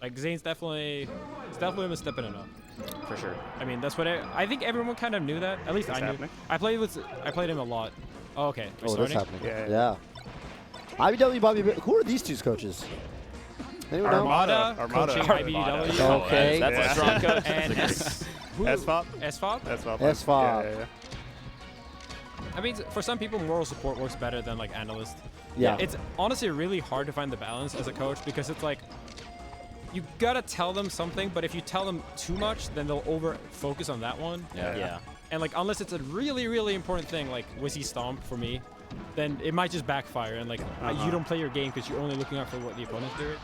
Like Zane's definitely been stepping it up. For sure. I mean, that's what I think everyone kind of knew that. At least I knew. happening? I played him a lot. Oh, okay. We're Oh, that's starting? happening. Yeah. iBDW, Bobby. Who are these two coaches? Anyone know? Armada, Armada. coaching Armada. iBDW. Oh, Okay. That's a strong coach. And SFOP? SFOP? SFOP. SFOP. Yeah. I mean, for some people, moral support works better than like analyst. Yeah. It's honestly really hard to find the balance as a coach because it's like you gotta tell them something, but if you tell them too much, then they'll over focus on that one. Yeah. And like unless it's a really, really important thing, like Wizzy Stomp for me, then it might just backfire and like you don't play your game because you're only looking out for what the opponent's doing.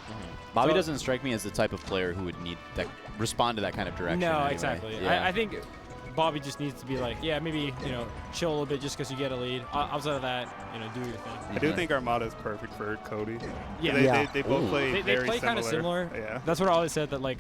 Bobby So- doesn't strike me as the type of player who would need that respond to that kind of direction. No, anyway. exactly. Yeah. I think Bobby just needs to be like, yeah, maybe, chill a little bit just because you get a lead. Outside of that, do your thing. I do think Armada is perfect for Cody. Yeah. They both play They very play kind of similar. Yeah. That's what I always said, that like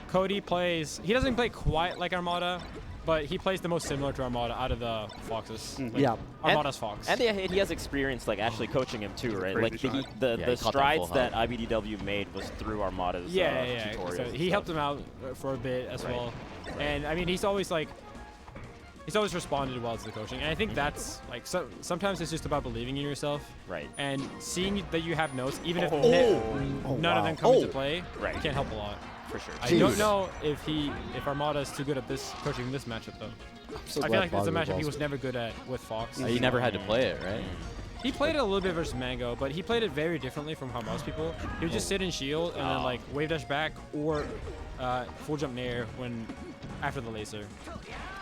Cody plays, he doesn't play quite like Armada, but he plays the most similar to Armada out of the Foxes. Like, Yeah. Armada's Fox. And he has experience like actually coaching him too, right? Like Crazy shot. the Yeah, he caught that strides full that hop. iBDW made was through Armada's yeah. tutorials. So and he helped stuff. him out for a bit as Right. well. And I mean, he's always responded well to the coaching. And I think that's like, sometimes it's just about believing in yourself. Right. And seeing that you have notes, even if Oh, none of wow. them come into play, Right. can help a lot. For sure. I Jeez. don't know if Armada is too good at coaching this matchup though. So I glad feel like it's a Bobby matchup he balls. was never good at with Fox. He never had to play it, right? He played it a little bit versus Mango, but he played it very differently from how most people. He would just sit in shield and then like wave dash back or full jump nair after the laser.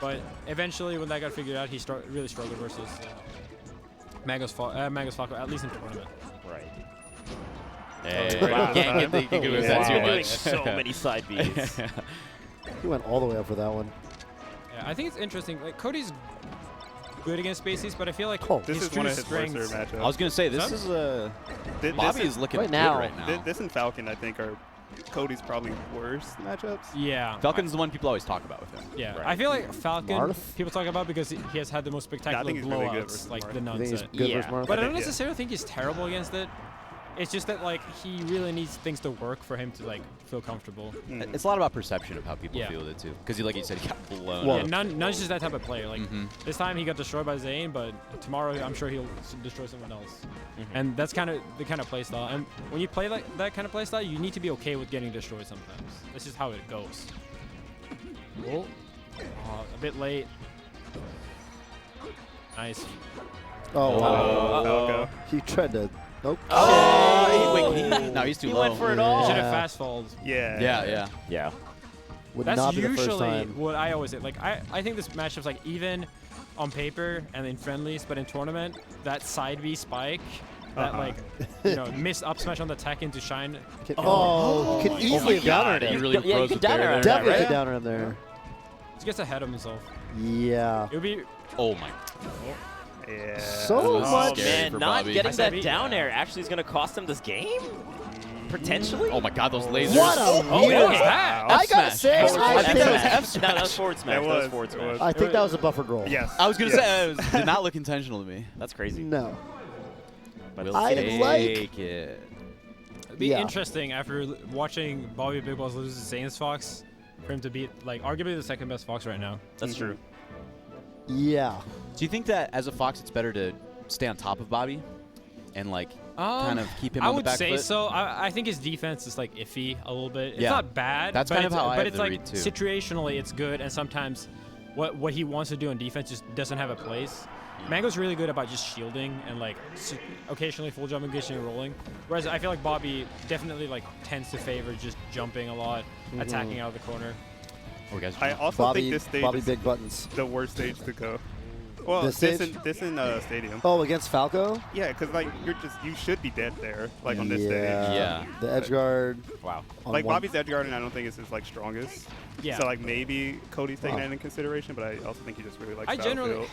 But eventually, when that got figured out, he really struggled versus Mango's Falco, at least in tournament. Right. Hey, Wow. can't get away with that too You're doing much. so many side beats. He went all the way up for that one. Yeah, I think it's interesting. Like Cody's good against spaces, but I feel like Oh. This his is one of true his worser strengths. matchups. I was gonna say this Huh? is This Bobby is- is looking right good now. right now. This and Falcon, I think, are Cody's probably worst matchups. Yeah. Falcon's the one people always talk about with him. Yeah, Right. I feel like Falcon, Marth? people talk about because he has had the most spectacular think he's really good blowouts, versus like Marth. the You nun think he's set. good Yeah. versus Marth? But I don't yeah. necessarily think he's terrible against it. It's just that like he really needs things to work for him to like feel comfortable. It's a lot about perception of how people Yeah. feel with it too. Because like you said, he got blown Well, up. Yeah, Nun's just that type of player. Like Mhm. this time he got destroyed by Zane, but tomorrow I'm sure he'll destroy someone else. And that's kind of the kind of play style. And when you play like that kind of play style, you need to be okay with getting destroyed sometimes. That's just how it goes. Oh, a bit late. Nice. Oh, wow. Falco. He tried to. Nope. No, he's too He low. went for it He all. should have Yeah. fast followed. Yeah. Yeah. Would That's not be the first usually time. what I always say. Like I think this matchup's like even on paper and in friendlies, but in tournament, that side B spike, that like missed up smash on the tech into shine. Could easily have downered He him. really Yeah, you froze can with down Bear air there. Definitely right? could downer him there. He gets ahead of himself. Yeah. It would be Oh my. Yeah. So This is much. scary Man, for not Bobby. getting I said that he- down air actually is going to cost him this game? Potentially? Oh my God, those lasers. What a what weird. was that? I gotta F say, smash. I I think that was think, F smash. No, that was forward smash. It That was was, forward it smash. was. I think that was a buffered roll. Yes. I was gonna Yes. say it did not look intentional to me. That's crazy. No. But We'll I'd take like- it. It'd be Yeah. interesting after watching Bobby Big Balls lose to Zane's Fox for him to beat like arguably the second best Fox right now. That's true. Yeah. Do you think that as a Fox, it's better to stay on top of Bobby and like kind of keep him I on the would back say foot? so. I think his defense is like iffy a little bit. It's Yeah. not bad. That's but kind of it's, how I but have it's the like read, too. situationally it's good, and sometimes what he wants to do in defense just doesn't have a place. Mango's really good about just shielding and like occasionally full jumping, occasionally rolling. Whereas I feel like Bobby definitely like tends to favor just jumping a lot, attacking out of the corner. Oh, guys, I also Bobby, think this stage Bobby is Big Buttons. the worst stage to go. Well, This this stage? in Stadium. Oh, against Falco? Yeah, because like you should be dead there, like on this stage. Yeah. The edge guard. Wow. on Like one- Bobby's edge guarding, I don't think is his like strongest. Yeah. So like maybe Cody's taking Wow. that into consideration, but I also think he just really likes I generally, Battlefield.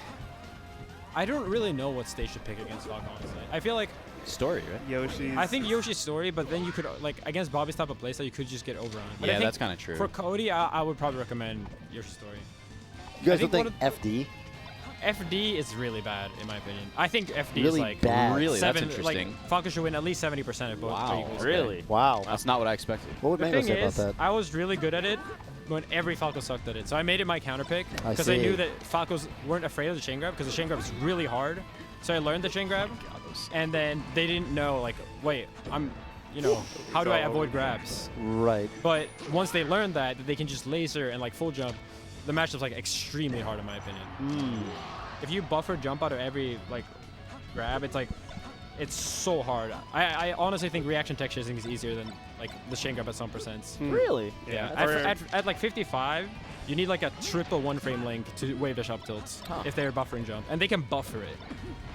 I don't really know what stage to pick against Falco, honestly. I feel like Story, right? Yoshi's. I think Yoshi's story, but then you could like against Bobby's type of playstyle, you could just get overrun. But I Yeah, think that's kind of true. For Cody, I would probably recommend Yoshi's story. You guys I don't think think FD? FD is really bad in my opinion. I think FD is Really like bad. Really, that's 7, interesting. Like Falco should win at least 70% of both. Wow. Eagles. Really? Wow. That's not what I expected. What would The Mango thing say about is, that? I was really good at it when every Falco sucked at it. So I made it my counter pick I because I see. knew that Falcos weren't afraid of the chain grab because the chain grab is really hard. So I learned the chain grab, and then they didn't know like, wait, how do I avoid grabs? Right. But once they learned that they can just laser and like full jump, the matchup's like extremely hard in my opinion. If you buffer jump out of every like grab, it's so hard. I honestly think reaction tech chasing is easier than like the chain grab at some percents. Really? Yeah. Yeah. At like 55, you need like a triple one-frame link to wave dash up tilts if they're buffering jump, and they can buffer it,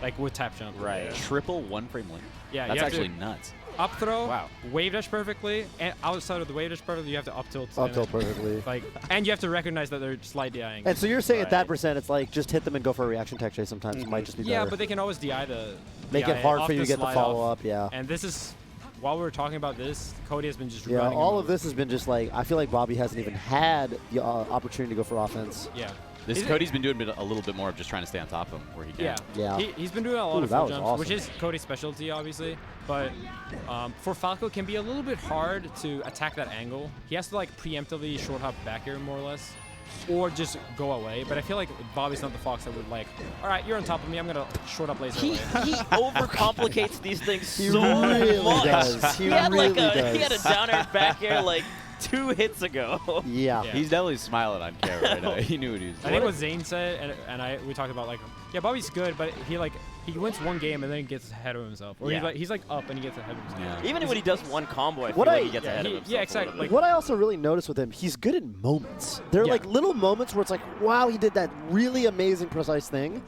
like with tap jump. Right. Triple one-frame link. Yeah. That's you have actually to nuts. up throw, Wow. wave dash perfectly, and outside of the wave dash perfectly, you have to up tilt. Up and tilt then, perfectly. Like, and you have to recognize that they're slight DIing. And so you're saying at that Right. percent, it's like just hit them and go for a reaction tech chase sometimes. It might just be Yeah, better. but they can always DI the. Make DI it hard off for you to get the slide follow-up, off. yeah. And this is, while we were talking about this, Cody has been just Yeah, running. all him of this has been just like, I feel like Bobby hasn't even had the opportunity to go for offense. Yeah. This He's- Cody's been doing a little bit more of just trying to stay on top of him where he can. Yeah. Yeah. He's been doing a lot Ooh, of that full was jumps, awesome. which is Cody's specialty, obviously. But for Falco, can be a little bit hard to attack that angle. He has to like preemptively short hop back air more or less, or just go away. But I feel like Bobby's not the Fox that would like, all right, you're on top of me. I'm gonna short up laser He away. overcomplicates these things He so really much. does. He had really like does. he had a down air back air like 2 hits ago. Yeah. Yeah. He's definitely smiling on camera right now. He knew what he was I doing. think what Zane said, and we talked about like, yeah, Bobby's good, but he wins one game and then gets ahead of himself, or Yeah. he's like up and he gets ahead of himself. Yeah. Even when he does one combo, I feel What like I- he gets Yeah, ahead of he- himself. yeah, a exactly, little like- bit. What I also really noticed with him, he's good in moments. There are Yeah. like little moments where it's like, wow, he did that really amazing precise thing.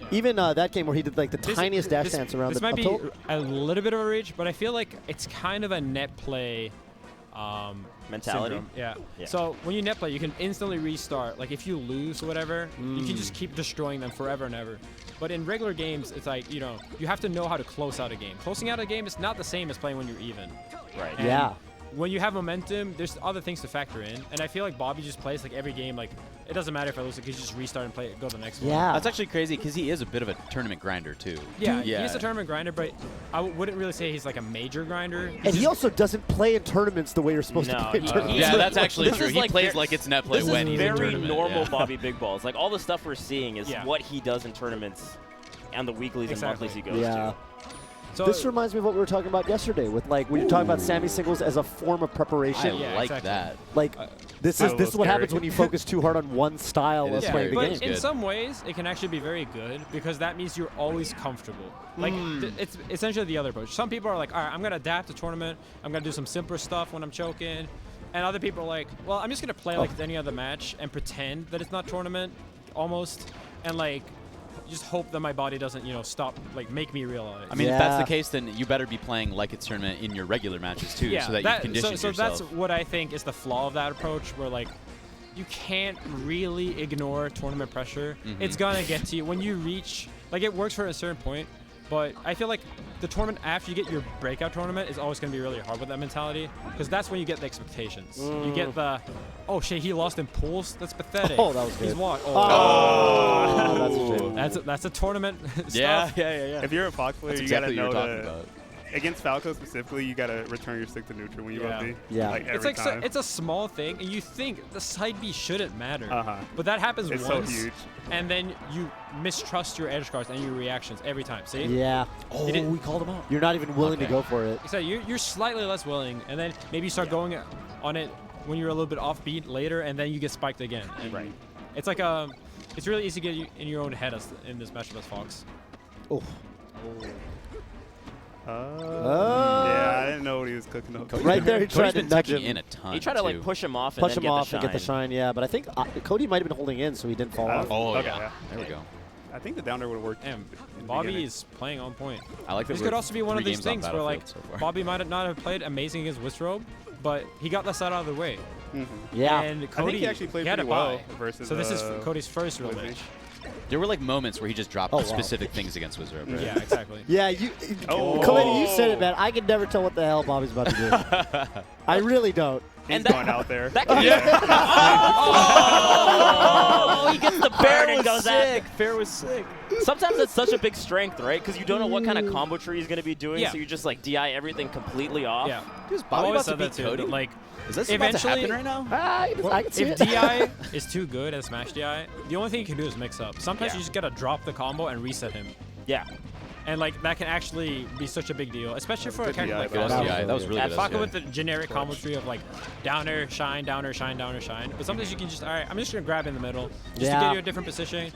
Even that game where he did like the tiniest dash dance around This the might up be tilt. a little bit of a reach, but I feel like it's kind of a net play Mentality? syndrome. Yeah. Yeah. So when you net play, you can instantly restart. Like if you lose or whatever, you can just keep destroying them forever and ever. But in regular games, it's like, you have to know how to close out a game. Closing out a game is not the same as playing when you're even. Right. And Yeah. When you have momentum, there's other things to factor in. And I feel like Bobby just plays like every game, like it doesn't matter if I lose, like, he just restart and play, go to the next one. Yeah. That's actually crazy because he is a bit of a tournament grinder too. Yeah, Yeah. he's a tournament grinder, but I wouldn't really say he's like a major grinder. He's And he just- also doesn't play in tournaments the way you're supposed No, to play in he- tournaments. Yeah, that's actually This true. is He like plays very- like it's net play This when is he's in very tournament. normal yeah. Bobby Big Balls. Like all the stuff we're seeing is Yeah. what he does in tournaments and the weeklies Exactly. and monthlies he goes Yeah. to. So This reminds me of what we were talking about yesterday with like when you're talking about Sammy singles as a form of I preparation. Yeah, like exactly. that. Like this a is little what scary. happens when you focus too hard on one style It of is playing the scary. but game. in Good. some ways, it can actually be very good because that means you're always comfortable. Like it's essentially the other approach. Some people are like, all right, I'm gonna adapt to tournament. I'm gonna do some simpler stuff when I'm choking, and other people are like, well, I'm just gonna play like any other match and pretend that it's not tournament, almost, and like just hope that my body doesn't, stop, like make me realize. I mean, if that's Yeah. the case, then you better be playing like it's tournament in your regular matches too, so that you condition so yourself. that's what I think is the flaw of that approach, where like you can't really ignore tournament pressure. It's gonna get to you when you reach, like it works for a certain point, but I feel like the tournament after you get your breakout tournament is always gonna be really hard with that mentality, because that's when you get the expectations. You get the, oh shit, he lost in pools. That's pathetic. Oh, that was He's good. walked. Oh, that's a shame. That's a tournament yeah, stuff. yeah. If you're a Fox player, That's you exactly gotta what know you're talking about. against Falco specifically, you gotta return your stick to neutral when you Yeah. up B. Yeah. Like every It's like time. it's a small thing, and you think the side B shouldn't matter, Uh-huh. but that happens It's once, so huge. and then you mistrust your edge guards and your reactions every time. See? Yeah. Oh, didn't- we called him out. You're not even willing to Okay. go for it. So you're slightly less willing, and then maybe you start going on it when you're a little bit offbeat later, and then you get spiked again. And Right. It's like it's really easy to get you in your own head in this matchup as Fox. Oh. Yeah, I didn't know what he was cooking up. Right there, he Cody's tried to been nudge tucking him. in a ton. He tried to like too. push him off and Push then him off get and the get the shine. shine, yeah. But I think Cody might have been holding in, so he didn't fall off. Oh okay, yeah. There we go. I think the down there would have worked. Damn, in the Bobby beginning. is playing on point. I like that. This we're could also be one of 3 these games on things where like Battlefield so far. Bobby might not have played amazing against Wistrobe, but he got the side out of the way. Yeah. And I Cody, think he actually played had pretty a well bye. versus. So this is Cody's first real Wizzy. match. There were like moments where he just dropped Oh, wow. specific things against Wizard. Right? Yeah, exactly. Yeah, you, Oh. Kalani, you said it, man. I can never tell what the hell Bobby's about to do. I really don't. He's going out there. That could be oh, he gets the bear and goes sick. out. Fair was sick. Sometimes that's such a big strength, right? Because you don't know what kind of combo tree he's going to be doing, Yeah. so you just like DI everything completely off. Yeah. Dude, is I've Bobby always about to said that beat too. Cody? That, like, Is this about to eventually- happen right now? I can see if it. DI is too good at Smash DI, the only thing you can do is mix up. Sometimes Yeah. you just gotta drop the combo and reset him. Yeah. And like that can actually be such a big deal, especially for a good character DI, like good Falco. SDI. That was really good. Falco SDI. with the generic combo tree of like downer, shine, downer, shine, downer, shine. But sometimes you can just, all right, I'm just gonna grab in the middle, just to Yeah. get you a different position.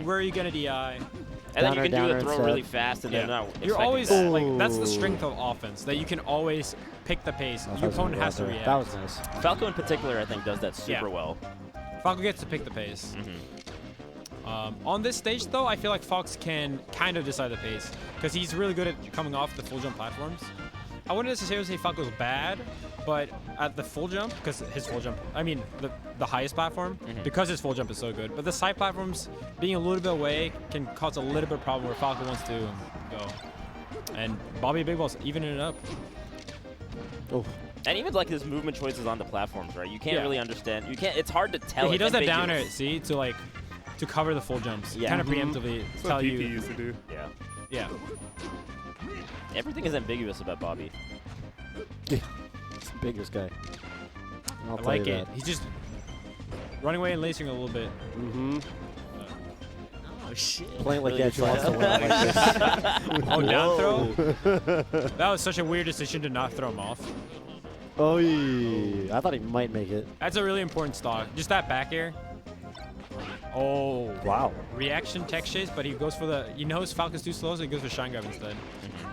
Where are you gonna DI? And then you Downer, can do downer the throw instead. really fast and then not You're expecting always that. like that's the strength of offense that you can always pick the pace. Oh, that Your was opponent really has to well there. react. That was nice. Falco in particular, I think, does that super Yeah. well. Falco gets to pick the pace. On this stage, though, I feel like Fox can kind of decide the pace because he's really good at coming off the full jump platforms. I wouldn't necessarily say Falco's bad, but at the full jump, because his full jump, I mean the highest platform, because his full jump is so good. But the side platforms being a little bit away can cause a little bit of problem where Falco wants to go. And Bobby Big Ball's evening it up. Oh, And even like his movement choices on the platforms, right? You can't Yeah. really understand. You can't. It's hard to tell. he It's does that ambiguous. downer, see, to like to cover the full jumps. Yeah. Kind of preemptively That's tell what PP you. used to do. Yeah. Yeah. Everything is ambiguous about Bobby. yeah. It's the biggest guy. I'll I tell like you it. He's just running away and lacing a little bit. Mm-hmm. Oh shit. Playing like Really that, she wants to excited. win like this. Oh, down throw? That was such a weird decision to not throw him off. Oh, yeah. I thought he might make it. That's a really important stock. Just that back air. Oh. Wow. Reaction tech chase, but he goes for the. He knows Falco's too slow, so he goes for shine grab instead.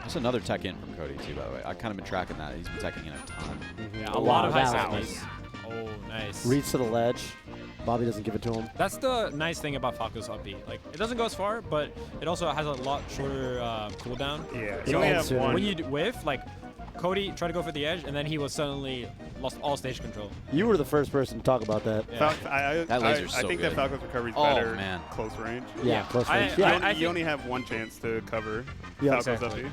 That's another tech in from Cody, too, by the way. I've kind of been tracking that. He's been teching in a ton. Yeah, a Oh, lot wow, of high that was safeties. Oh, nice. Reach to the ledge. Bobby doesn't give it to him. That's the nice thing about Falco's up B. Like, it doesn't go as far, but it also has a lot shorter cooldown. Yeah, So you only have also- one. When you whiff, like, Cody tried to go for the edge, and then he was suddenly lost all stage control. You were the first person to talk about that. Yeah. That laser's I so think good. that Falco's recovery is Oh, better man. close range. Yeah, close I- range. You Yeah, only- I you think- only have one chance to cover Yeah, Falco's exactly. up B.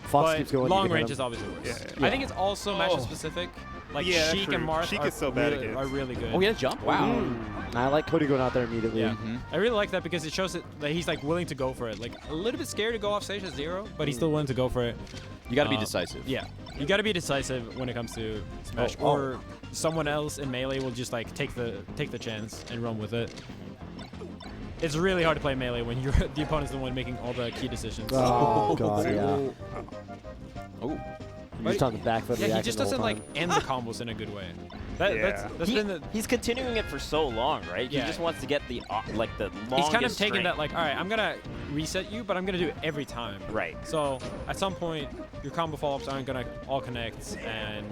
Fox But keeps going. long you can hit range him. is always the worst. Yeah. I think it's also matchup specific. Like Yeah, that's Sheik and true. Marth Sheik are, is so bad really, against. are really good. Oh, he had a jump? Wow. I like Cody going out there immediately. Yeah, Mhm. I really like that because it shows that he's like willing to go for it. Like a little bit scared to go off stage at 0, but he's still willing to go for it. You got to be decisive. Yeah, you got to be decisive when it comes to Smash, Oh, or someone else in Melee will just like take the chance and run with it. It's really hard to play Melee when you're the opponent's the one making all the key decisions. Oh, God, yeah. Oh. You're just on the back foot. Yeah, he reacting just the whole doesn't like time. end the combos in a good way. That's He- been the. he's continuing it for so long, right? Yeah. He just wants to get the like the longest He's kind of taking string. that like, all right, I'm gonna reset you, but I'm gonna do it every time. Right. So at some point, your combo follow-ups aren't gonna all connect, and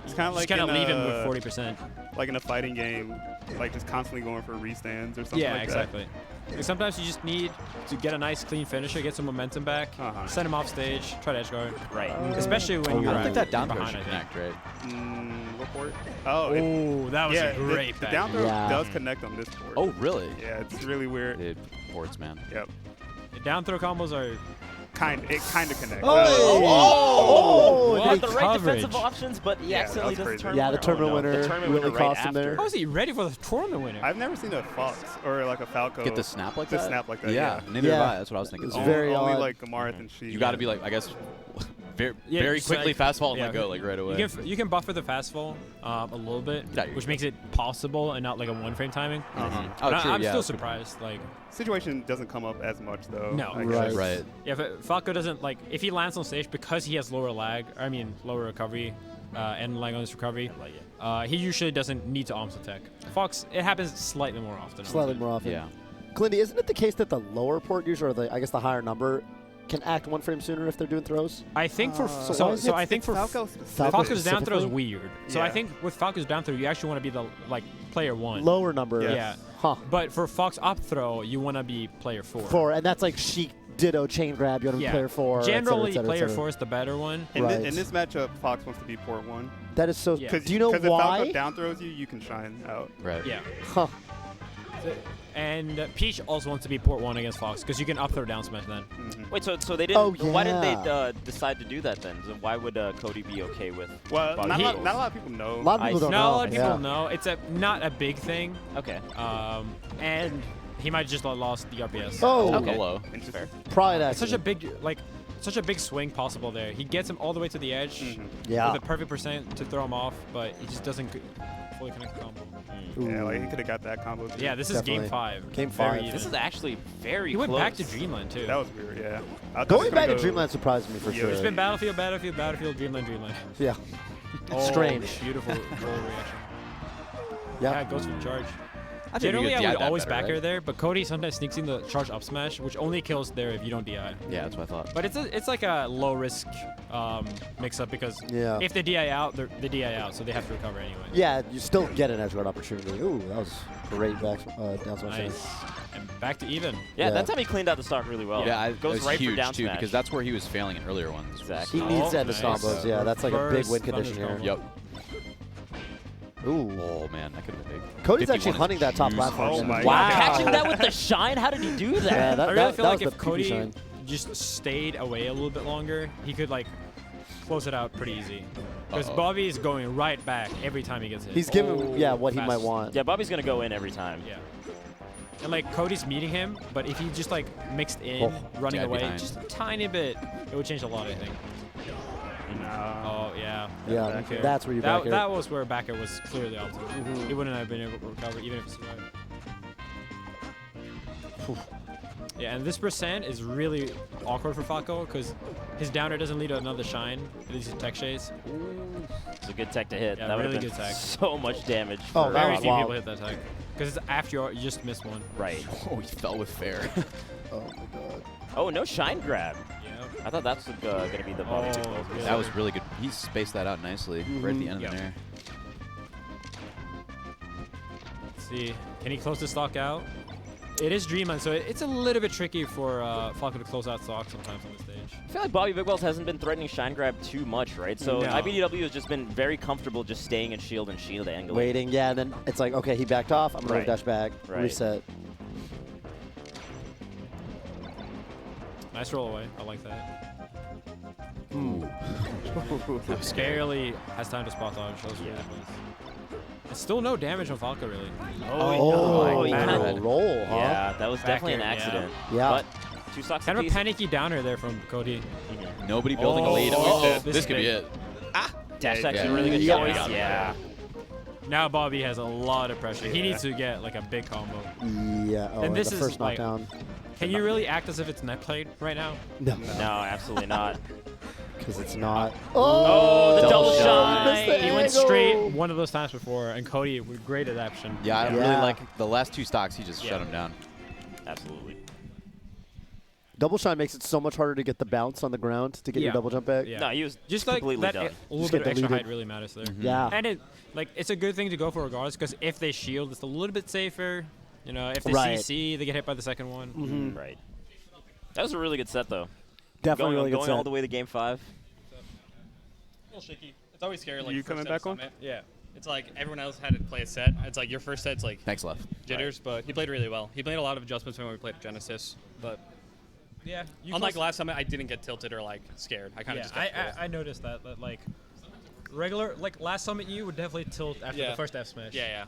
It's kind of just like kind of in leave him a- with 40%. like in a fighting game, like just constantly going for restands or something Yeah, like exactly. Like sometimes you just need to get a nice clean finisher, get some momentum back, Uh-huh. send him off stage, try to edge guard. Right. Especially when I you're don't think that down throw behind, should I think. connect, right? that. What port? Oh, Oh, that was yeah, a great the back. down throw Yeah. does connect on this port. Oh, really? Yeah, it's really weird. Dude, ports, man. Yep. Down throw combos are. It kind of connects. Oh! What? He had the Good right coverage. defensive options, but he Yeah, accidentally that was does crazy. the Yeah, the tournament winner The tournament really winner right cost him there. after. How is he ready for the tournament winner? I've never seen a Fox or like a Falco Get the snap like the that? snap like that. Yeah, neither Yeah. have I. That's what I was thinking. It's too. very only odd. like Marth and she. You got to be like, I guess, very, Yeah, very just quickly like- fast fall and yeah. let go, like right away. You can buffer the fast fall a little bit, Yeah, you which can. makes it possible and not like a 1-frame timing. Uh-huh. Oh, But true. I'm yeah, still that's a good point. surprised. Like, Situation doesn't come up as much though. No. I Right. guess. Right. yeah, if Falco doesn't like, if he lands on stage because he has lower lag, lower recovery, and lag on his recovery, he usually doesn't need to alms attack. Fox, it happens slightly more often. Slightly more often. Yeah. Clinty, isn't it the case that the lower port user, or the higher number, can act 1 frame sooner if they're doing throws? I think for why so is I think for Falco Falco's down throw is specifically? weird. So I Yeah. think with Falco's down throw, you actually want to be the player 1. Lower number. Yes. Yeah. Huh. But for Fox up throw, you want to be player 4. 4, and that's like Sheik, Ditto, chain grab. You want to be Yeah. player 4. Generally, et cetera, et player cetera. 4 is the better one. In, Right. in this matchup, Fox wants to be port 1. That is so. Yeah. Cause, Do you know Because if why? Falco down throws you, you can shine out. Right. Yeah. Huh. And Peach also wants to be port 1 against Fox because you can up throw down smash then. Wait, so they didn't. Oh, Why didn't yeah. they decide to do that then? So why would Cody be okay with? Well, Bobby not a Ballz? lot of people know. A lot of people don't Not know. a lot of people yeah. know. It's not a big thing. Okay. And he might just lost the RPS. Oh, Okay. Hello. Fair. probably that. It's such a big such a big swing possible there. He gets him all the way to the edge Yeah. with a perfect percent to throw him off, but he just doesn't fully connect the combo. Yeah, like he could have got that combo. Too. Yeah, this is Definitely. game 5. Game Very 5. even. This is actually very He went close. back to Dreamland too. That was weird. Yeah. I thought he Going was back gonna to go- Dreamland surprised me for Yeah, sure. It's been Battlefield, Battlefield, Battlefield, Dreamland, Dreamland. Yeah. Oh, Strange. Beautiful roll reaction. Yeah. Yeah, it goes for the charge. I think Generally, you could I DI would that always better, back her right? there, but Cody sometimes sneaks in the charge up smash, which only kills there if you don't DI. Yeah, that's what I thought. But it's like a low risk mix-up because Yeah. if they DI out, they DI out, so they have to recover anyway. Yeah, you still get an edge guard opportunity. Ooh, that was great back down smash. Nice. And back to even. Yeah, Yeah. that time he cleaned out the stock really well. Yeah, it goes was right huge for down too smash. because that's where he was failing in earlier ones. Exactly. He needs to end the nice. combos. Yeah, that's like a big Reverse win condition here. thunders Yep. Ooh. Oh man, that could have been big. Cody's 51 actually is hunting that top juice. platform. Oh my Wow, God. catching that with the shine? How did he do that? Yeah, that, I really that, feel that like was if the PP Cody shine. just stayed away a little bit longer, he could like close it out pretty easy. Because Uh-oh. Bobby is going right back every time he gets hit. He's giving, yeah, what he Fast. might want. Yeah, Bobby's gonna go in every time. Yeah. And like Cody's meeting him, but if he just like mixed in, running Yeah, away behind. just a tiny bit, it would change a lot, I think. Oh yeah. Yeah, Okay. that's where you back it. That was where backer was clearly optimal. He wouldn't have been able to recover even if he survived. Yeah, and this percent is really awkward for Falco because his downer doesn't lead to another shine. It leads to tech chase. It's a good tech to hit. Yeah, that would really have been good tech. so much damage. Oh, for- Very wow, few wow. people hit that tech. Because it's after you just missed one. Right. Oh, he fell with fair. Oh my god. Oh, no shine grab. Yeah. I thought that's going to be the Bobby Oh, Ballz. good. That was really good. He spaced that out nicely right at the end of Yep. the air. Let's see. Can he close the stock out? It is Dreamland, so it's a little bit tricky for Falco to close out stock sometimes on the stage. I feel like Bobby Big Balls hasn't been threatening shine grab too much, right? So No. iBDW has just been very comfortable just staying in shield and shield angling. Waiting, yeah, and then it's like, okay, he backed off. I'm gonna Right. dash back, Right. reset. Nice roll away. I like that. That was Barely has time to spot dodge. That was really nice. And still no damage on Falco, really. Oh, he bad kinda- roll. roll, huh? Yeah, that was definitely an Backer, yeah. accident. Yeah. But 2 stocks Kind of a apiece. panicky downer there from Cody. Nobody building a Oh, lead. oh, Uh-oh, this this is could be big. it. Dash Yeah, actually yeah. a really good Yeah. choice. Yeah. Yeah. Now Bobby has a lot of pressure. He Yeah. needs to get like a big combo. Yeah, oh, And and this the is first like- knockdown. Can you really act as if it's net played right now? No, No, absolutely not. because it's not. Oh, the double missed shine. the He went angle. straight one of those times before, and Cody with great adaptation. Yeah, I Yeah. really like the last 2 stocks. He just Yeah. shut him down. Absolutely. Double shine makes it so much harder to get the bounce on the ground to get your Yeah. double jump back. Yeah. No, he was Just like completely that, done. a little Just bit get of extra deleted. height really matters there. Yeah. And it's a good thing to go for regardless, because if they shield, it's a little bit safer. You know, if they Right. CC, they get hit by the second one. Mhm. Right. That was a really good set, though. Definitely really good going set. all the way to game 5. A little shaky. It's always scary. Like You first coming set back on? Summit. Yeah. It's like everyone else had to play a set. It's like your first set's like Thanks, Left. jitters, but he played really well. He made a lot of adjustments when we played at Genesis, but Yeah. unlike last summit, I didn't get tilted or like scared. I kind of Yeah, just kept cool. I noticed that like regular like last summit you would definitely tilt after Yeah. the first F smash. Yeah.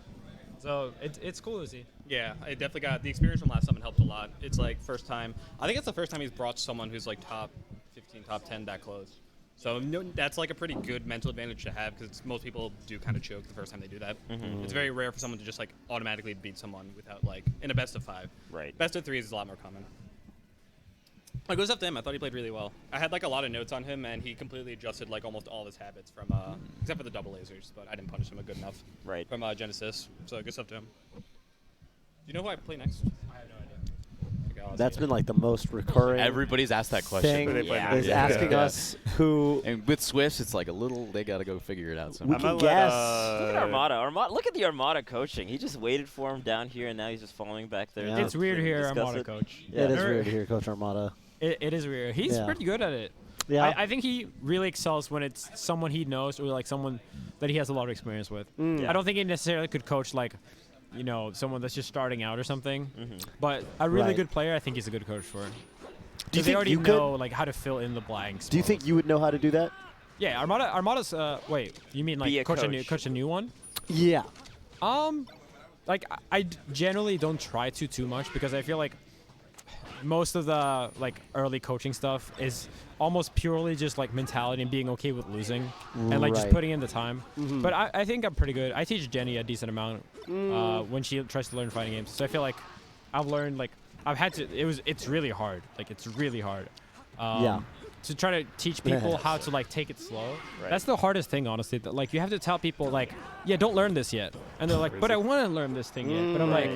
So it's cool to see. Yeah, I definitely got the experience from last summit helped a lot. It's like first time. I think it's the first time he's brought someone who's like top 15, top 10 that close. So no, that's like a pretty good mental advantage to have because most people do kind of choke the first time they do that. It's very rare for someone to just like automatically beat someone without like in a best of 5. Right. Best of 3 is a lot more common. It goes up to him. I thought he played really well. I had like a lot of notes on him, and he completely adjusted like almost all his habits from except for the double lasers, but I didn't punish him good enough. Right. From Genesis, so good stuff to him. Do you know who I play next? I have no idea. Okay, That's been like the most recurring Everybody's asked that question. thing They play Yeah. next. is Yeah. asking Yeah. us who And with Swifts, it's like a little, they got to go figure it out we somehow. can gonna guess. Look at Armada. Look at the Armada coaching. He just waited for him down here, and now he's just following back there. Yeah. to It's weird to hear discuss Armada it. coach. Yeah. It is Never- weird to hear Coach Armada. It is weird. He's Yeah. pretty good at it. Yeah. I think he really excels when it's someone he knows or like someone that he has a lot of experience with. Mm. I don't think he necessarily could coach like you know, someone that's just starting out or something. Mm-hmm. But a really Right. good player, I think he's a good coach for. Do you Because they think already you know could? like how to fill in the blanks. Do you think you would know how to do that? Yeah, Armada's. Wait, you mean Be a like coach a new one? Yeah. Like I generally don't try too much because I feel like most of the like early coaching stuff is almost purely just like mentality and being okay with losing and like just Right. putting in the time. But I think I'm pretty good. I teach Jenny a decent amount when she tries to learn fighting games. So I feel like I've learned like I've had to. It's really hard. Like it's really hard. Yeah. To try to teach people how to like take it slow. Right. That's the hardest thing, honestly. That, like you have to tell people like, yeah, don't learn this yet, and they're like, but I want to learn this thing yet. But I'm like,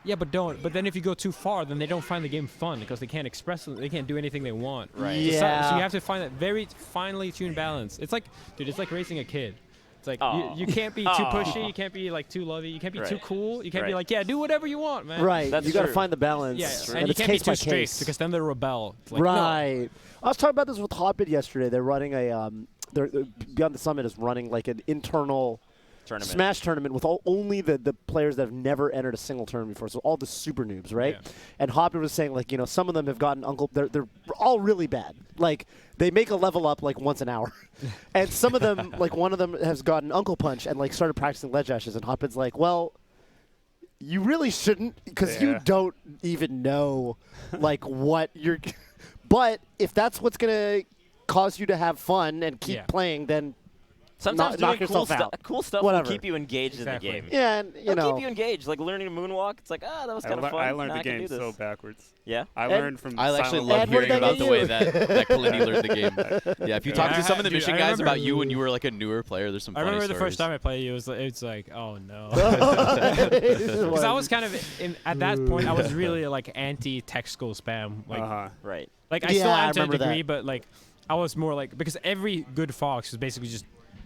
yeah, but don't. But then if you go too far, then they don't find the game fun because they can't express it. They can't do anything they want. Right. Yeah. So you have to find that very finely tuned balance. It's like, dude, it's like raising a kid. It's like you can't be too pushy. You can't be like too lovey. You can't be too Right. cool. You can't be Right. like, yeah, do whatever you want, man. Right. That's you got to true. find the balance. Yeah, And, and you it's can't be case by too strict case. because then they'll rebel. It's like, no. Right. I was talking about this with Hotbit yesterday. They're running a they're Beyond the Summit is running like an internal Tournament. Smash tournament with only the players that have never entered a single tournament before. So all the super noobs, right? Yeah. And Hotbit was saying like, you know, some of them have gotten they're all really bad. Like they make a level up like once an hour. And some of them, like one of them has gotten Uncle Punch and like started practicing ledge dashes, and Hotbit's like, well, you really shouldn't because you Yeah. don't even know like what you're but if that's what's going to cause you to have fun and keep Yeah. playing, then Sometimes knock doing cool, yourself out. cool stuff Whatever. will keep you engaged Exactly. in the game. yeah, and you It'll know, keep you engaged. Like learning to moonwalk. It's like, that was kind of fun. I learned Now the I can game do so this. backwards. Yeah. I learned from I actually Silent love Ed, what hearing did I about get the way you? that Kalini learned the game. Yeah, if you talk Yeah, to some of the dude, mission I guys remember- about you when you were like a newer player, there's some I funny remember the first stories. time I played you, it's like, oh no. because Because I was kind of at that point, I was really like anti-tech school spam. Like, Right. like I Yeah, still I am to a remember that. degree, but like I was more like because every good Fox was basically just.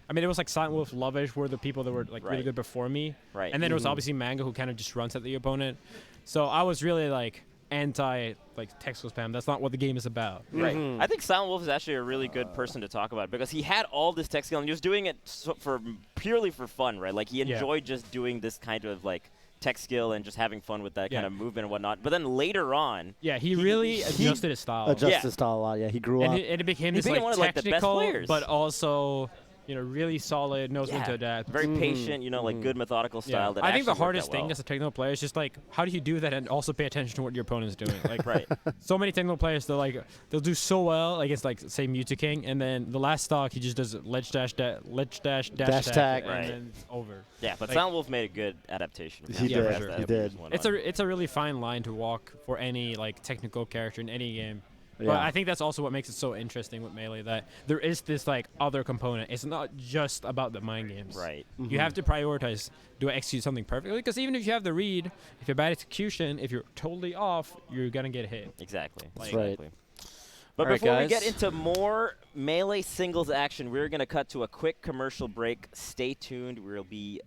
I mean, it was like Silent Wolf, Lovish were the people that were like really Right. good before me, Right. and then it was obviously Manga who kind of just runs at the opponent. So I was really like anti like tech school spam. That's not what the game is about. Right. I think Silent Wolf is actually a really good person to talk about because he had all this tech skill and he was doing it purely for fun, right? Like he Yeah. enjoyed just doing this kind of like tech skill and just having fun with that Yeah. kind of movement and whatnot. But then later on, Yeah, he really adjusted his style. adjusted Yeah. his style a lot. Yeah, he grew and up. it became He this became like one of, like, the best technical, players. but also really solid, knows when yeah, to adapt. very patient, like good methodical style. That I think the actually worked hardest out thing well. as a technical player is just like how do you do that and also pay attention to what your opponent's doing. Like Right. so many technical players they'll do so well against like say Mewtwo King, and then the last stock he just does ledge dash dash Dash attack, attack. and Right. then it's over. Yeah, but Like- Silent Wolf made a good adaptation. of He how did, fast he that did. evolution went on. It's a really fine line to walk for any like technical character in any game. But Yeah. I think that's also what makes it so interesting with Melee, that there is this like other component. It's not just about the mind games. Right. You have to prioritize, do I execute something perfectly? Because even if you have the read, if you're bad execution, if you're totally off, you're going to get hit. Exactly. That's right. Exactly. But All right, before we guys. get into more Melee singles action, we're going to cut to a quick commercial break. Stay tuned. We'll be